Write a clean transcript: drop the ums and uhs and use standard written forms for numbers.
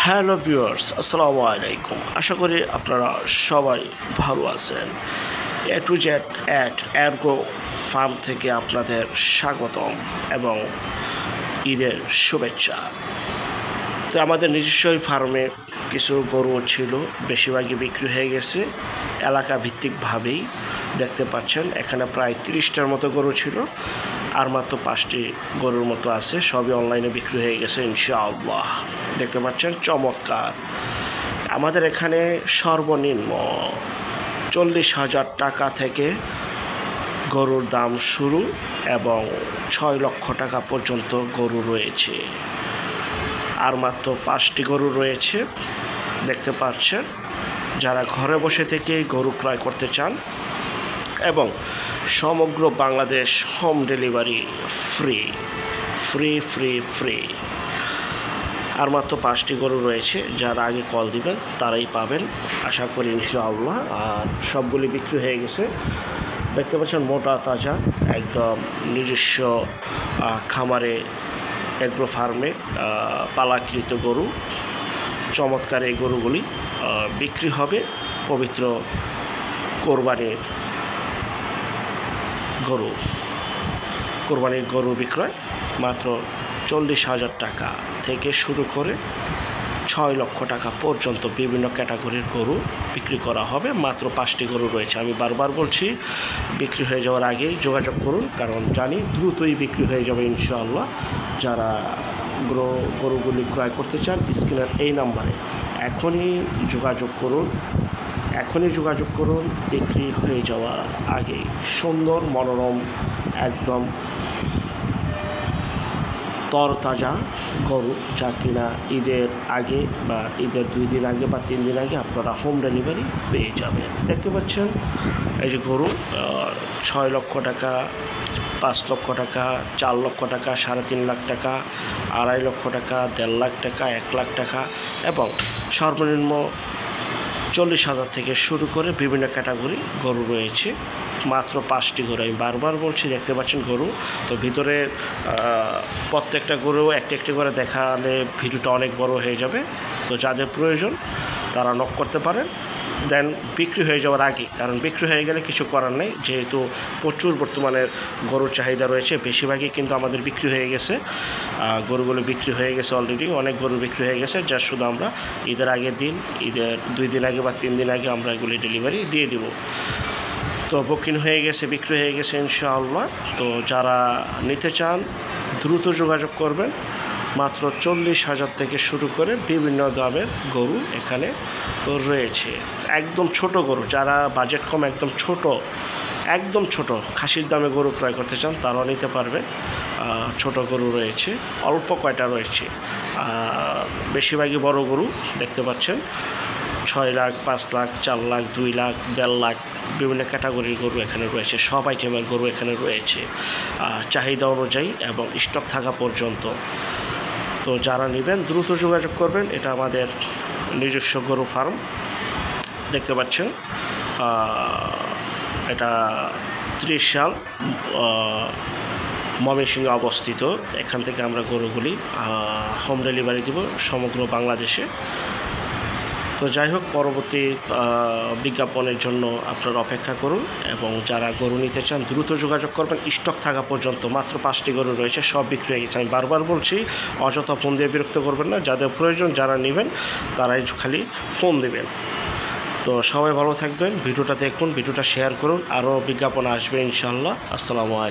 Hello viewers, আসসালামু আলাইকুম। আশা করি আপনারা সবাই ভালো আছেন। A to Z at Ergo firm থেকে আপনাদের স্বাগতম এবং ঈদের শুভেচ্ছা। তো আমাদের নিজস্ব ফার্মে কিছু গরু ছিল, বেশিরভাগই বিক্রি হয়ে গেছে এলাকা ভিত্তিকভাবেই। দেখতে পাচ্ছেন এখানে প্রায় 30টার মতো গরু ছিল, আর মাত্র 5টি গরুর মতো আছে, সবই অনলাইনে বিক্রি হয়ে গেছে ইনশাআল্লাহ। দেখতে পাচ্ছেন চমৎকার। আমাদের এখানে সর্বনিম্ন 40,000 টাকা থেকে গরুর দাম শুরু এবং 6 লক্ষ টাকা পর্যন্ত গরু রয়েছে, আর মাত্র 5টি গরু রয়েছে। দেখতে পাচ্ছেন, যারা ঘরে বসে থেকেই গরু ক্রয় করতে চান এবং সমগ্র Bangladesh home delivery free free free free আর মাত্র 5টি গরু রয়েছে। যারা আগে কল দিবেন তারাই পাবেন, আশা করি ইনশাআল্লাহ। আর সবগুলি বিক্রি হয়ে গেছে। দেখতে পাচ্ছেন মোটা তাজা একদম নিজস্ব খামারে এগ্রো ফার্মে পালাকৃত গরু। চমৎকার এই গরুগুলি বিক্রি হবে পবিত্র কোরবানির গরু বিক্রয় মাত্র 40,000 টাকা থেকে শুরু করে 6 লক্ষ টাকা পর্যন্ত বিভিন্ন ক্যাটাগরির গরু বিক্রি করা হবে। মাত্র 5টি গরু রয়েছে। আমি বারবার বলছি, বিক্রি হয়ে যাওয়ার আগেই যোগাযোগ করুন, কারণ জানি দ্রুতই বিক্রি হয়ে যাবে ইনশাআল্লাহ। যারা গরুগুলি ক্রয় করতে চান স্ক্রিনের এই নাম্বারে এখনই যোগাযোগ করুন বিক্রি হয়ে যাওয়ার আগেই। সুন্দর মনোরম একদম তরতাজা গরু, যা কিনা ঈদের আগে বা ঈদের 2 দিন আগে বা 3 দিন আগে আপনারা হোম ডেলিভারি পেয়ে যাবেন। দেখতে পাচ্ছেন এই যে গরু 6 লক্ষ টাকা, 5 লক্ষ টাকা, 4 লক্ষ টাকা, 3.5 লাখ টাকা, 2.5 লক্ষ টাকা, 1.5 লাখ টাকা, 1 লাখ টাকা এবং সর্বনিম্ন 40,000 থেকে শুরু করে বিভিন্ন ক্যাটাগরি গরু রয়েছে। মাত্র 5টি গরু, আমি বারবার বলছি। দেখতে পাচ্ছেন গরু, তো ভিতরে প্রত্যেকটা গরু একটি করে দেখালে ভিডিওটা অনেক বড় হয়ে যাবে। তো যাদের প্রয়োজন তারা নক করতে পারেন, দেন বিক্রি হয়ে যাওয়ার আগে, কারণ বিক্রি হয়ে গেলে কিছু করার নেই। যেহেতু প্রচুর বর্তমানে গরুর চাহিদা রয়েছে, বেশিরভাগই কিন্তু আমাদের বিক্রি হয়ে গেছে। গরুগুলো বিক্রি হয়ে গেছে অলরেডি, অনেক গরু বিক্রি হয়ে গেছে, যা শুধু আমরা ঈদের আগের দিন, ঈদের 2 দিন আগে বা 3 দিন আগে আমরা এগুলি ডেলিভারি দিয়ে দিব। তো বুকিং হয়ে গেছে, বিক্রি হয়ে গেছে ইনশাআল্লাহ। তো যারা নিতে চান দ্রুত যোগাযোগ করবেন। মাত্র 40,000 থেকে শুরু করে বিভিন্ন দামের গরু এখানে রয়েছে। একদম ছোট গরু, যারা বাজেট কম, একদম ছোট খাসির দামে গরু ক্রয় করতে চান তারাও নিতে পারবেন। ছোট গরু রয়েছে, অল্প কয়টা রয়েছে, বেশিরভাগই বড় গরু। দেখতে পাচ্ছেন 6 লাখ, 5 লাখ, 4 লাখ, 2 লাখ, 1.5 লাখ বিভিন্ন ক্যাটাগরির গরু এখানে রয়েছে। সব আইটেমের গরু এখানে রয়েছে চাহিদা অনুযায়ী এবং স্টক থাকা পর্যন্ত। তো যারা নেবেন দ্রুত যোগাযোগ করবেন। এটা আমাদের নিজস্ব গরু ফার্ম। দেখতে পাচ্ছেন এটা 30 সাল ময়মনসিংহে অবস্থিত। এখান থেকে আমরা গরুগুলি হোম ডেলিভারি দিব সমগ্র বাংলাদেশে। তো যাই হোক, পরবর্তী বিজ্ঞাপনের জন্য আপনারা অপেক্ষা করুন এবং যারা গরু নিতে চান দ্রুত যোগাযোগ করবেন স্টক থাকা পর্যন্ত। মাত্র 5টি গরু রয়েছে, সব বিক্রি হয়ে গেছে। আমি বারবার বলছি, অযথা ফোন দিয়ে বিরক্ত করবেন না। যাদের প্রয়োজন, যারা নেবেন তারাই খালি ফোন দেবেন। তো সবাই ভালো থাকবেন, ভিডিওটা দেখুন, ভিডিওটা শেয়ার করুন, আরও বিজ্ঞাপন আসবে ইনশাআল্লাহ। আসসালামু আলাইকুম।